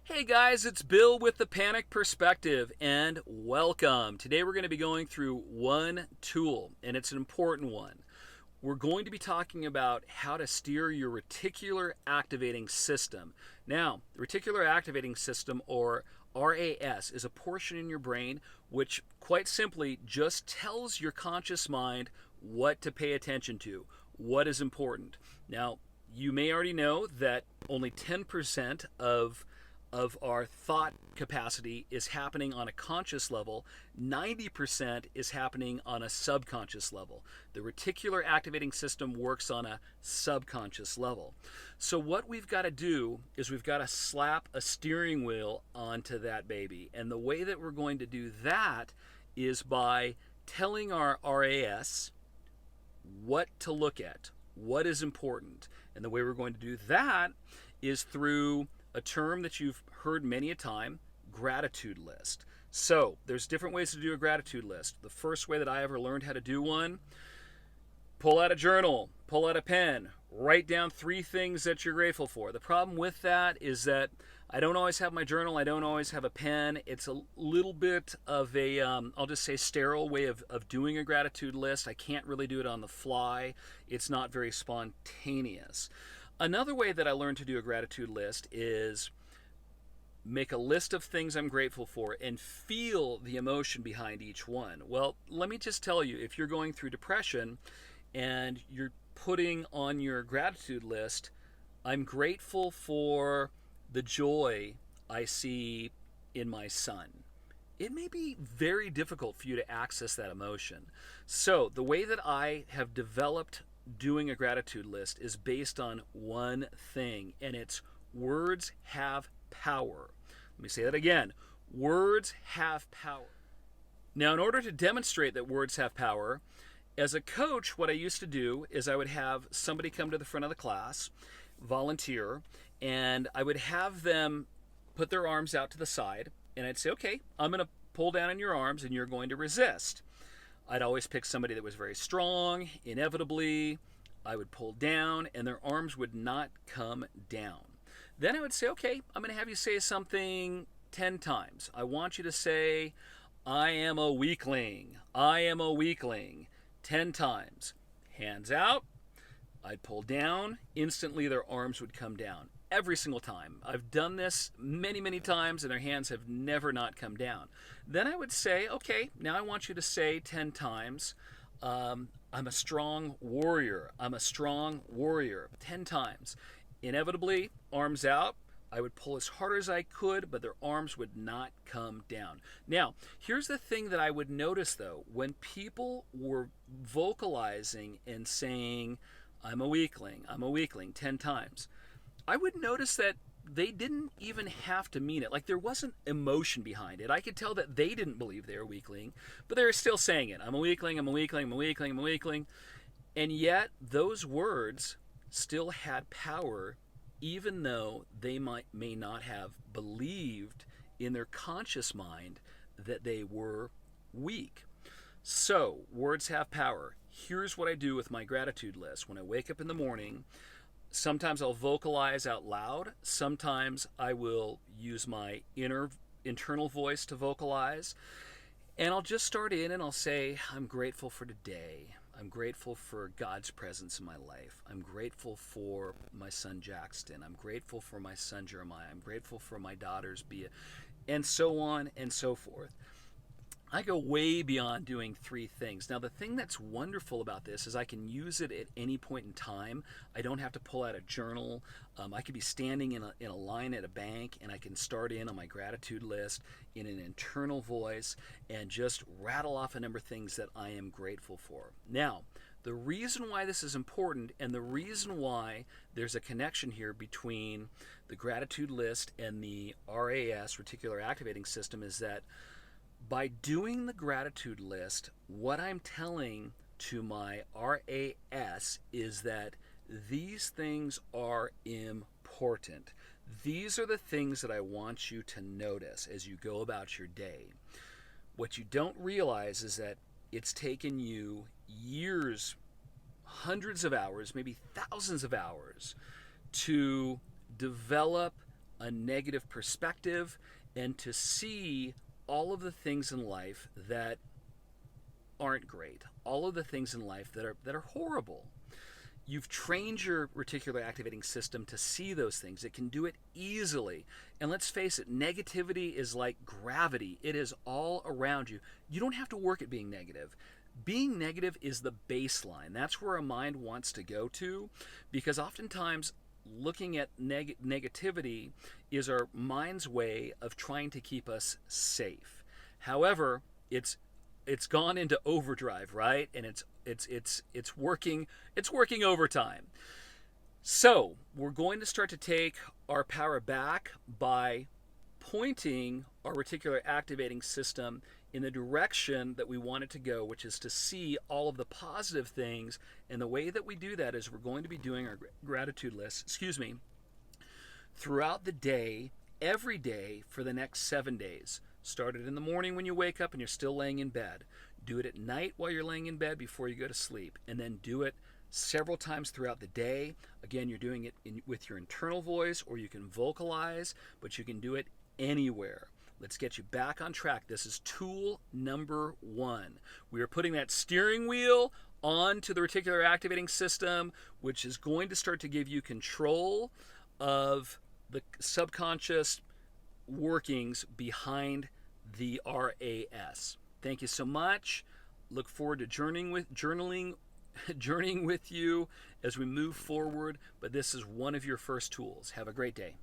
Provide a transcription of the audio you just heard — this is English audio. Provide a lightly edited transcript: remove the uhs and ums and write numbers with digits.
Hey guys, it's Bill with the Panic Perspective, and welcome. Today we're going to be going through one tool, and it's an important one. We're going to be talking about how to steer your reticular activating system. Now, the reticular activating system, or RAS, is a portion in your brain which, quite simply, just tells your conscious mind what to pay attention to, what is important. Now, you may already know that only 10% of our thought capacity is happening on a conscious level. 90% is happening on a subconscious level. The reticular activating system works on a subconscious level. So what we've got to do is we've got to slap a steering wheel onto that baby. And the way that we're going to do that is by telling our RAS what to look at, what is important. And the way we're going to do that is through a term that you've heard many a time, gratitude list. So there's different ways to do a gratitude list. The first way that I ever learned how to do one: pull out a journal, pull out a pen, write down 3 things that you're grateful for. The problem with that is that I don't always have my journal, I don't always have a pen. It's a little bit of a, I'll just say, sterile way of doing a gratitude list. I can't really do it on the fly. It's not very spontaneous. Another way that I learned to do a gratitude list is make a list of things I'm grateful for and feel the emotion behind each one. Well, let me just tell you, if you're going through depression and you're putting on your gratitude list, I'm grateful for the joy I see in my son, it may be very difficult for you to access that emotion. So, the way that I have developed doing a gratitude list is based on one thing, and it's words have power. Let me say that again. Words have power. Now, in order to demonstrate that words have power, as a coach, what I used to do is I would have somebody come to the front of the class, volunteer, and I would have them put their arms out to the side, and I'd say, okay, I'm going to pull down on your arms and you're going to resist. I'd always pick somebody that was very strong. Inevitably, I would pull down and their arms would not come down. Then I would say, okay, I'm going to have you say something 10 times. I want you to say, I am a weakling. I am a weakling. 10 times. Hands out. I'd pull down. Instantly, their arms would come down. Every single time. I've done this many, many times, and their hands have never not come down. Then I would say, okay, now I want you to say 10 times, I'm a strong warrior. I'm a strong warrior. 10 times. Inevitably, arms out. I would pull as hard as I could, but their arms would not come down. Now, here's the thing that I would notice, though. When people were vocalizing and saying, I'm a weakling 10 times, I would notice that they didn't even have to mean it. Like, there wasn't emotion behind it. I could tell that they didn't believe they were a weakling, but they were still saying it. I'm a weakling, I'm a weakling, I'm a weakling, I'm a weakling. And yet, those words still had power, even though they may not have believed in their conscious mind that they were weak. So, words have power. Here's what I do with my gratitude list. When I wake up in the morning, sometimes I'll vocalize out loud. Sometimes I will use my internal voice to vocalize. And I'll just start in and I'll say, I'm grateful for today. I'm grateful for God's presence in my life. I'm grateful for my son Jackson. I'm grateful for my son Jeremiah. I'm grateful for my daughters Bea, and so on and so forth. I go way beyond doing 3 things. Now, the thing that's wonderful about this is I can use it at any point in time. I don't have to pull out a journal. I could be standing in a line at a bank, and I can start in on my gratitude list in an internal voice and just rattle off a number of things that I am grateful for. Now, the reason why this is important, and the reason why there's a connection here between the gratitude list and the RAS, reticular activating system, is that by doing the gratitude list, what I'm telling to my RAS is that these things are important. These are the things that I want you to notice as you go about your day. What you don't realize is that it's taken you years, hundreds of hours, maybe thousands of hours to develop a negative perspective and to see all of the things in life that aren't great, all of the things in life that are horrible. You've trained your reticular activating system to see those things. It can do it easily. And let's face it, negativity is like gravity. It is all around you. You don't have to work at being negative. Being negative is the baseline. That's where our mind wants to go to, because oftentimes looking at negativity is our mind's way of trying to keep us safe. However, it's gone into overdrive, right? And it's working overtime. So we're going to start to take our power back by pointing our reticular activating system in the direction that we want it to go, which is to see all of the positive things. And the way that we do that is we're going to be doing our gratitude list, throughout the day, every day for the next 7 days. Start it in the morning when you wake up and you're still laying in bed. Do it at night while you're laying in bed before you go to sleep. And then do it several times throughout the day. Again, you're doing it with your internal voice, or you can vocalize, but you can do it anywhere. Let's get you back on track. This is tool number 1. We are putting that steering wheel onto the reticular activating system, which is going to start to give you control of the subconscious workings behind the RAS. Thank you so much. Look forward to journeying with you as we move forward, but this is one of your first tools. Have a great day.